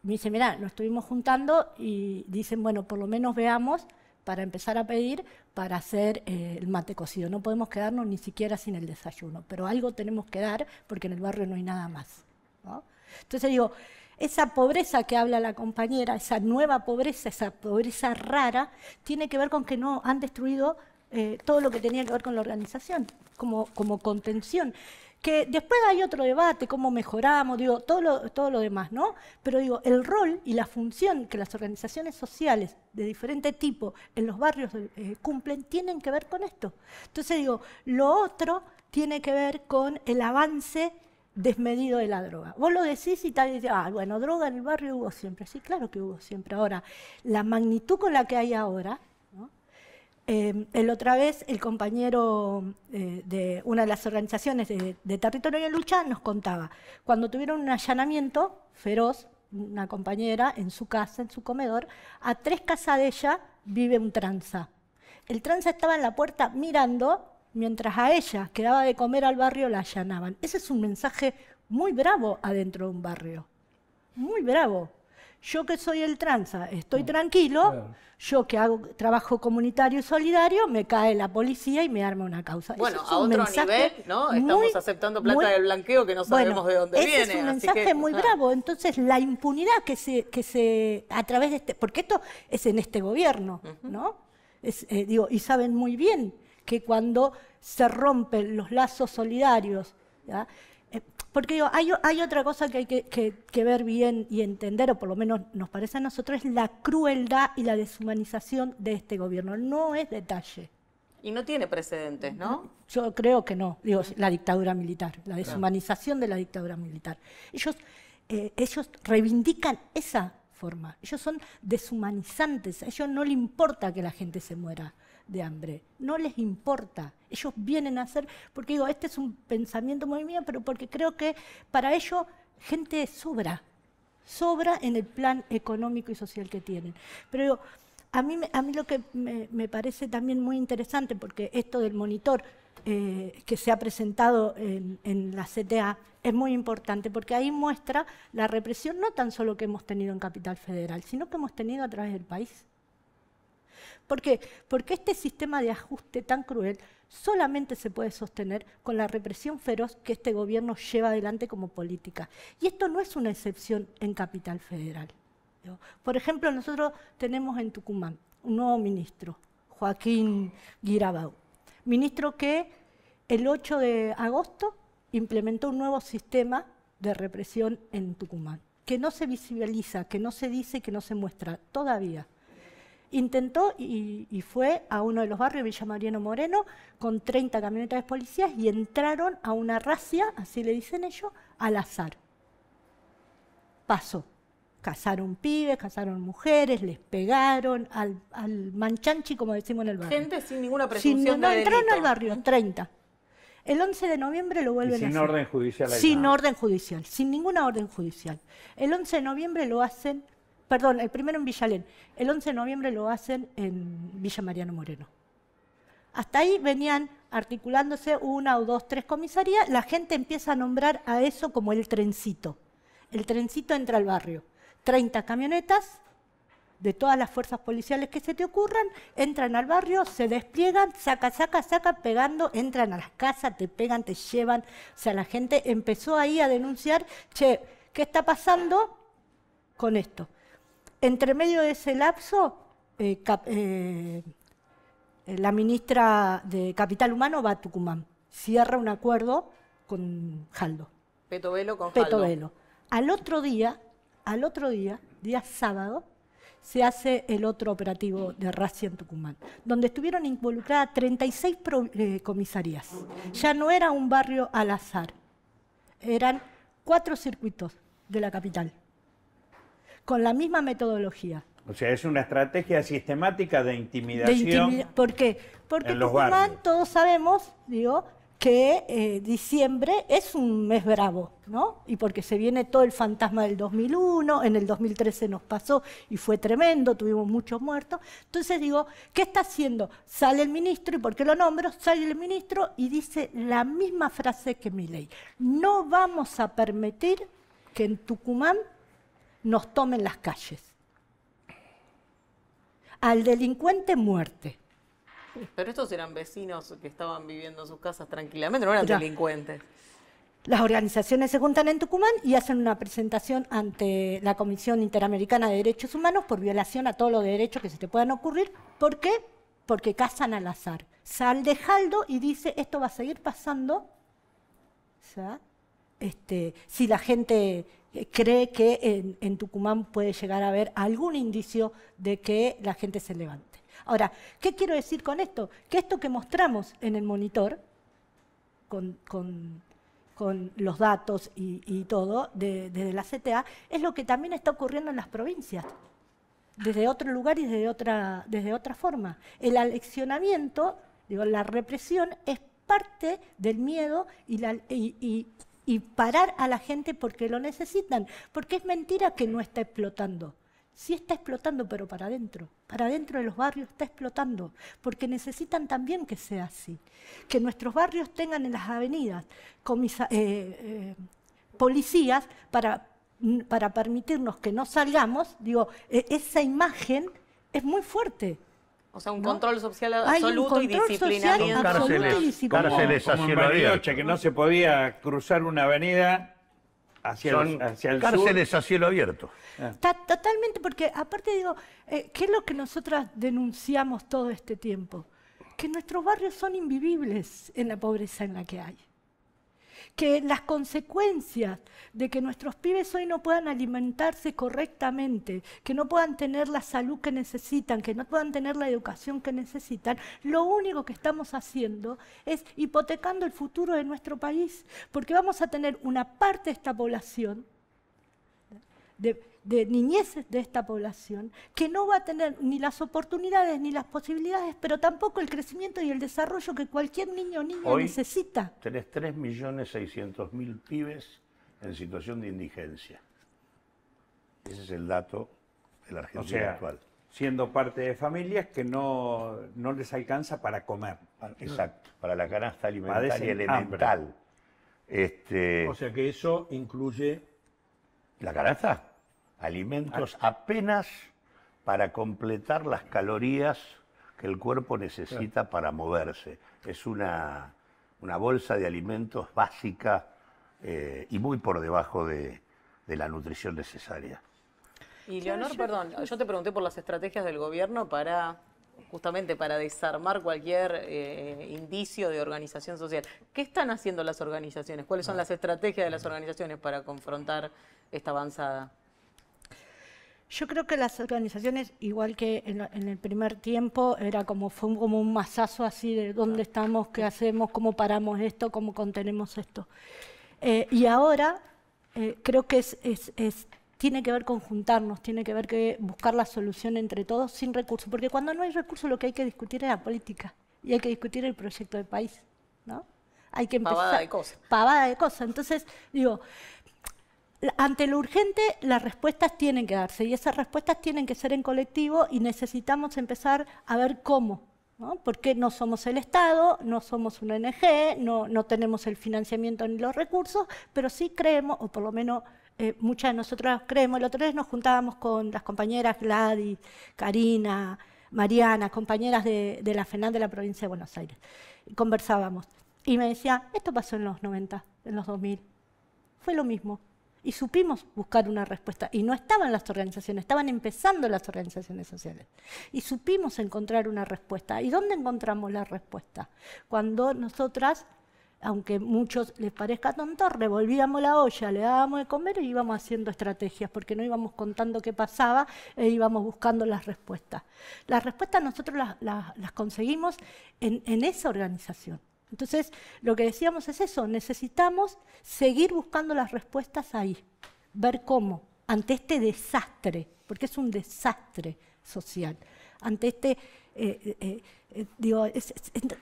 Me dice, mirá, nos estuvimos juntando y dicen, bueno, por lo menos veamos para empezar a pedir para hacer el mate cocido. No podemos quedarnos ni siquiera sin el desayuno, pero algo tenemos que dar porque en el barrio no hay nada más, ¿no? Entonces digo, esa pobreza que habla la compañera, esa nueva pobreza, esa pobreza rara, tiene que ver con que no han destruido todo lo que tenía que ver con la organización, como contención. Que después hay otro debate, cómo mejoramos, digo, todo lo demás, ¿no? Pero digo, el rol y la función que las organizaciones sociales de diferente tipo en los barrios cumplen, tienen que ver con esto. Entonces digo, lo otro tiene que ver con el avance desmedido de la droga. Vos lo decís y tal, dices, bueno, droga en el barrio hubo siempre. Sí, claro que hubo siempre. Ahora, la magnitud con la que hay ahora, ¿no? El otra vez el compañero de una de las organizaciones de Territorio de Lucha nos contaba, cuando tuvieron un allanamiento feroz, una compañera en su casa, en su comedor, a 3 casas de ella vive un tranza. El tranza estaba en la puerta mirando, mientras a ella que daba de comer al barrio la allanaban. Ese es un mensaje muy bravo adentro de un barrio, muy bravo. Yo que soy el tranza, estoy tranquilo, claro. Yo que hago trabajo comunitario y solidario, me cae la policía y me arma una causa. Bueno, a otro nivel, ¿no? Estamos aceptando plata del blanqueo que no sabemos de dónde viene. Ese es un mensaje muy bravo. Entonces, la impunidad que se a través de porque esto es en este gobierno, ¿no? Digo, y saben muy bien que cuando se rompen los lazos solidarios, ¿ya? Porque digo, hay otra cosa que hay que ver bien y entender, o por lo menos nos parece a nosotros, es la crueldad y la deshumanización de este gobierno. No es detalle. Y no tiene precedentes, ¿no? Yo creo que no. Digo, la dictadura militar, la deshumanización de la dictadura militar. Ellos reivindican esa forma. Ellos son deshumanizantes. A ellos no les importa que la gente se muera de hambre. No les importa. Ellos vienen a hacer, porque digo, este es un pensamiento muy mío, pero porque creo que para ellos gente sobra en el plan económico y social que tienen. Pero digo, a mí lo que me parece también muy interesante, porque esto del monitor que se ha presentado en la CTA es muy importante, porque ahí muestra la represión no tan solo que hemos tenido en Capital Federal, sino que hemos tenido a través del país. ¿Por qué? Porque este sistema de ajuste tan cruel solamente se puede sostener con la represión feroz que este gobierno lleva adelante como política. Y esto no es una excepción en Capital Federal. Por ejemplo, nosotros tenemos en Tucumán un nuevo ministro, Joaquín Guirabau, ministro que el 8 de agosto implementó un nuevo sistema de represión en Tucumán, que no se visibiliza, que no se dice, que no se muestra todavía. Intentó y fue a uno de los barrios, Villa Mariano Moreno, con 30 camionetas de policías y entraron a una racia, así le dicen ellos, al azar. Pasó. Cazaron pibes, cazaron mujeres, les pegaron al manchanchi, como decimos en el barrio. Gente sin ninguna presunción de entraron delito. al barrio, 30. El 11 de noviembre lo vuelven a hacer. Sin orden judicial. Sin orden judicial, sin ninguna orden judicial. El 11 de noviembre lo hacen, perdón, el primero en Villalén, el 11 de noviembre lo hacen en Villa Mariano Moreno. Hasta ahí venían articulándose una o dos, tres comisarías, la gente empieza a nombrar a eso como el trencito. El trencito entra al barrio. 30 camionetas de todas las fuerzas policiales que se te ocurran, entran al barrio, se despliegan, saca, pegando, entran a las casas, te pegan, te llevan. O sea, la gente empezó ahí a denunciar, che, ¿qué está pasando con esto? Entre medio de ese lapso, la ministra de Capital Humano va a Tucumán, cierra un acuerdo con Jaldo. Petovelo con Jaldo. Petovelo. Al otro día, día sábado, se hace el otro operativo de razzia en Tucumán, donde estuvieron involucradas 36 comisarías. Ya no era un barrio al azar, eran 4 circuitos de la capital, con la misma metodología. O sea, es una estrategia sistemática de intimidación. ¿Por qué? Porque en los Tucumán, barrios. todos sabemos, que diciembre es un mes bravo, ¿no? Y porque se viene todo el fantasma del 2001, en el 2013 nos pasó y fue tremendo, tuvimos muchos muertos. Entonces ¿qué está haciendo? Sale el ministro, ¿y por qué lo nombro? Sale el ministro y dice la misma frase que Milei. No vamos a permitir que en Tucumán nos tomen las calles. Al delincuente, muerte. Pero estos eran vecinos que estaban viviendo en sus casas tranquilamente, no eran delincuentes. Las organizaciones se juntan en Tucumán y hacen una presentación ante la Comisión Interamericana de Derechos Humanos por violación a todos los derechos que se te puedan ocurrir. ¿Por qué? Porque cazan al azar. Sale de Jaldo y dice, esto va a seguir pasando, o sea, si la gente cree que en Tucumán puede llegar a haber algún indicio de que la gente se levante. Ahora, ¿qué quiero decir con esto? Que esto que mostramos en el monitor, con los datos y todo, desde la CTA, es lo que también está ocurriendo en las provincias, desde otro lugar y desde otra forma. El aleccionamiento, la represión, es parte del miedo y parar a la gente porque lo necesitan, porque es mentira que no está explotando. Sí está explotando, pero para adentro de los barrios está explotando, porque necesitan también que sea así, que nuestros barrios tengan en las avenidas policías para permitirnos que no salgamos. Esa imagen es muy fuerte. O sea, un control social Hay un absoluto y control disciplinamiento. social absoluto y disciplinamiento. Cárceles a Como en cielo abierto. Bariloche, que no se podía cruzar una avenida hacia el Cárceles a cielo abierto. Totalmente, porque aparte ¿qué es lo que nosotras denunciamos todo este tiempo? que nuestros barrios son invivibles en la pobreza en la que hay. Que las consecuencias de que nuestros pibes hoy no puedan alimentarse correctamente, que no puedan tener la salud que necesitan, que no puedan tener la educación que necesitan, lo único que estamos haciendo es hipotecando el futuro de nuestro país, porque vamos a tener una parte de esta población, de niñeces de esta población, que no va a tener ni las oportunidades ni las posibilidades, pero tampoco el crecimiento y el desarrollo que cualquier niño o niña Hoy necesita. Tenés 3.600.000 pibes en situación de indigencia. Ese es el dato de la Argentina actual. Siendo parte de familias que no les alcanza para comer. Exacto, para la canasta alimentaria Padecen elemental. O sea que eso incluye... ¿La canasta? Alimentos apenas para completar las calorías que el cuerpo necesita para moverse. Es una bolsa de alimentos básica y muy por debajo de la nutrición necesaria. Y Leonor, perdón, yo te pregunté por las estrategias del gobierno justamente para desarmar cualquier indicio de organización social. ¿Qué están haciendo las organizaciones? ¿Cuáles son las estrategias de las organizaciones para confrontar esta avanzada? Yo creo que las organizaciones, igual que en el primer tiempo, fue como un mazazo así de dónde estamos, qué hacemos, cómo paramos esto, cómo contenemos esto. Y ahora creo que tiene que ver con juntarnos, tiene que ver que buscar la solución entre todos sin recursos, porque cuando no hay recursos lo que hay que discutir es la política y hay que discutir el proyecto del país, ¿no? Hay que empezar. Pavada de cosas. Pavada de cosas. Entonces, digo, ante lo urgente, las respuestas tienen que darse y esas respuestas tienen que ser en colectivo y necesitamos empezar a ver cómo, ¿no? Porque no somos el Estado, no somos una ONG, no tenemos el financiamiento ni los recursos, pero sí creemos, o por lo menos muchas de nosotras creemos. El otro día nos juntábamos con las compañeras Gladys, Karina, Mariana, compañeras de la FENAL de la provincia de Buenos Aires. Y conversábamos y me decía, esto pasó en los 90, en los 2000, fue lo mismo. Y supimos buscar una respuesta. Y no estaban las organizaciones, estaban empezando las organizaciones sociales. Y supimos encontrar una respuesta. ¿Y dónde encontramos la respuesta? Cuando nosotras, aunque a muchos les parezca tonto, revolvíamos la olla, le dábamos de comer y íbamos haciendo estrategias, porque no íbamos contando qué pasaba e íbamos buscando las respuestas. Las respuestas nosotros las conseguimos en esa organización. Entonces, lo que decíamos es eso, necesitamos seguir buscando las respuestas ahí, ver cómo, ante este desastre, porque es un desastre social, ante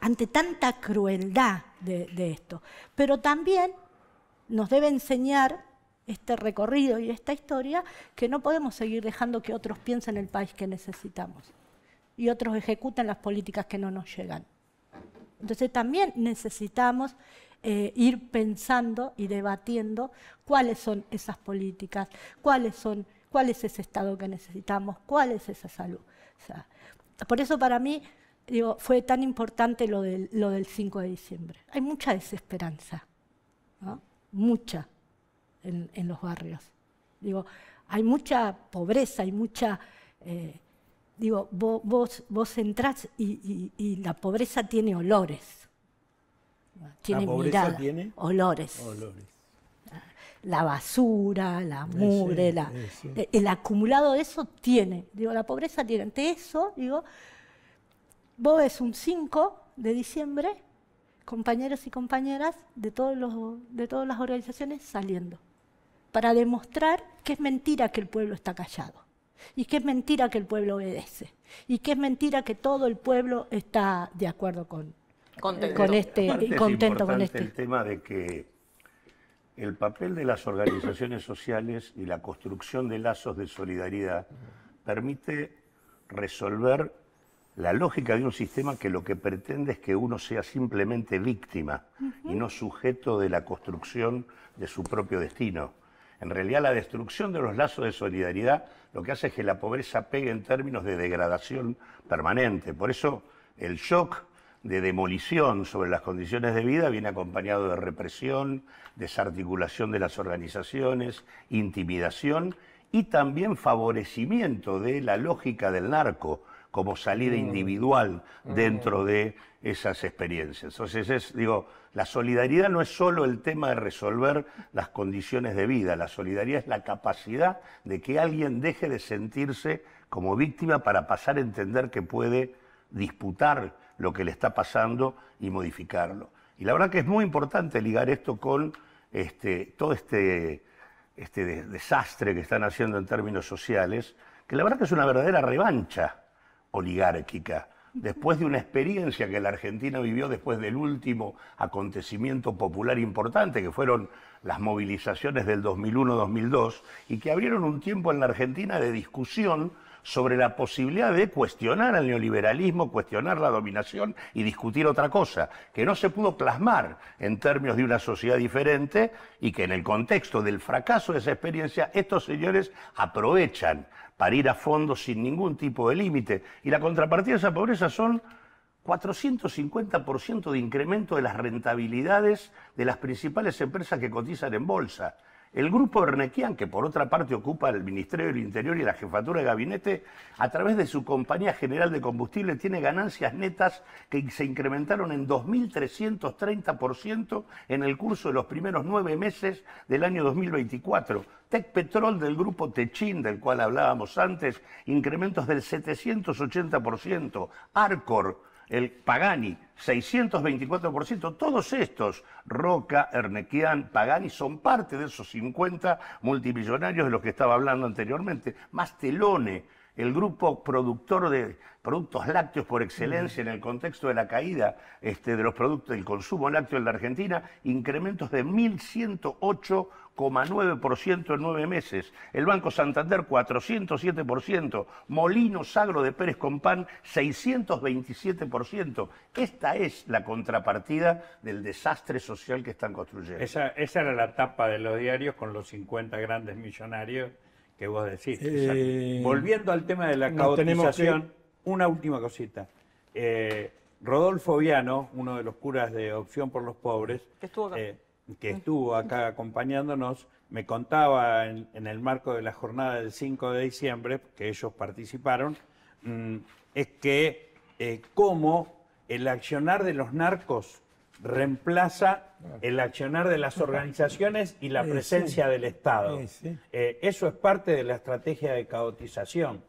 ante tanta crueldad de esto. Pero también nos debe enseñar este recorrido y esta historia que no podemos seguir dejando que otros piensen el país que necesitamos y otros ejecuten las políticas que no nos llegan. Entonces también necesitamos ir pensando y debatiendo cuáles son esas políticas, cuál es ese Estado que necesitamos, cuál es esa salud. O sea, por eso para mí fue tan importante lo del 5 de diciembre. Hay mucha desesperanza, ¿no? Mucha en los barrios. Hay mucha pobreza, hay mucha... vos entrás y la pobreza tiene olores. Tiene ¿La pobreza mirada, tiene? olores. La basura, la mugre, el acumulado de eso tiene. La pobreza tiene. Ante eso, vos ves un 5 de diciembre, compañeros y compañeras de todas las organizaciones saliendo, para demostrar que es mentira que el pueblo está callado. Y que es mentira que el pueblo obedece. Y que es mentira que todo el pueblo está de acuerdo contento con este. El tema de que el papel de las organizaciones sociales y la construcción de lazos de solidaridad permite resolver la lógica de un sistema que lo que pretende es que uno sea simplemente víctima y no sujeto de la construcción de su propio destino. En realidad, la destrucción de los lazos de solidaridad lo que hace es que la pobreza pegue en términos de degradación permanente. Por eso, el shock de demolición sobre las condiciones de vida viene acompañado de represión, desarticulación de las organizaciones, intimidación y también favorecimiento de la lógica del narco como salida individual dentro de esas experiencias. Entonces, la solidaridad no es solo el tema de resolver las condiciones de vida, la solidaridad es la capacidad de que alguien deje de sentirse como víctima para pasar a entender que puede disputar lo que le está pasando y modificarlo. Y la verdad que es muy importante ligar esto con todo este desastre que están haciendo en términos sociales, que la verdad que es una verdadera revancha oligárquica, después de una experiencia que la Argentina vivió después del último acontecimiento popular importante, que fueron las movilizaciones del 2001-2002, y que abrieron un tiempo en la Argentina de discusión sobre la posibilidad de cuestionar al neoliberalismo, cuestionar la dominación y discutir otra cosa, que no se pudo plasmar en términos de una sociedad diferente y que en el contexto del fracaso de esa experiencia estos señores aprovechan para ir a fondo sin ningún tipo de límite. Y la contrapartida de esa pobreza son 450% de incremento de las rentabilidades de las principales empresas que cotizan en bolsa. El grupo Ernequian, que por otra parte ocupa el Ministerio del Interior y la Jefatura de Gabinete, a través de su Compañía General de Combustible, tiene ganancias netas que se incrementaron en 2.330% en el curso de los primeros 9 meses del año 2024. Tecpetrol del grupo Techin, del cual hablábamos antes, incrementos del 780%. Arcor, el Pagani, 624%. Todos estos, Roca, Ernequian, Pagani, son parte de esos 50 multimillonarios de los que estaba hablando anteriormente. Mastelone, el grupo productor de productos lácteos por excelencia en el contexto de la caída de los productos del consumo lácteo en la Argentina, incrementos de 1.108,9% en 9 meses. El Banco Santander, 407%. Molinos Agro de Pérez Compán, 627%. Esta es la contrapartida del desastre social que están construyendo. Esa era la tapa de los diarios con los 50 grandes millonarios que vos decís. Volviendo al tema de la caotización, una última cosita. Rodolfo Viano, uno de los curas de Opción por los Pobres, que estuvo acá acompañándonos, me contaba en el marco de la jornada del 5 de diciembre, que ellos participaron, es que cómo el accionar de los narcos reemplaza el accionar de las organizaciones y la presencia del Estado. Eso es parte de la estrategia de caotización.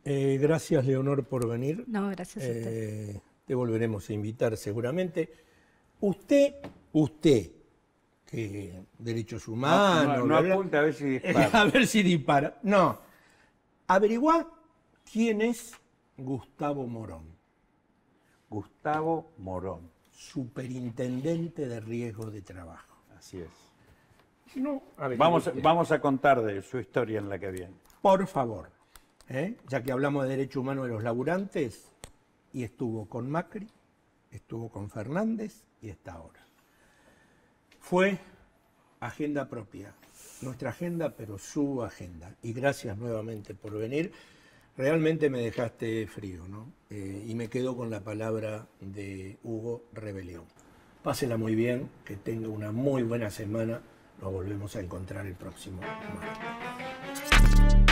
Gracias, Leonor, por venir. No, gracias a usted. Te volveremos a invitar seguramente. Usted, que derechos humanos... No apunta a ver si dispara. A ver si dispara. No. Averiguá quién es Gustavo Morón. Gustavo Morón. Superintendente de riesgo de trabajo. Así es. No, vamos a contar de su historia en la que viene. Por favor, ya que hablamos de derechos humanos de los laburantes, y estuvo con Macri, estuvo con Fernández y está ahora. Fue agenda propia, nuestra agenda, pero su agenda. Y gracias nuevamente por venir. Realmente me dejaste frío, ¿no? Y me quedo con la palabra de Hugo Rebelión. Pásela muy bien, que tenga una muy buena semana. Nos volvemos a encontrar el próximo martes.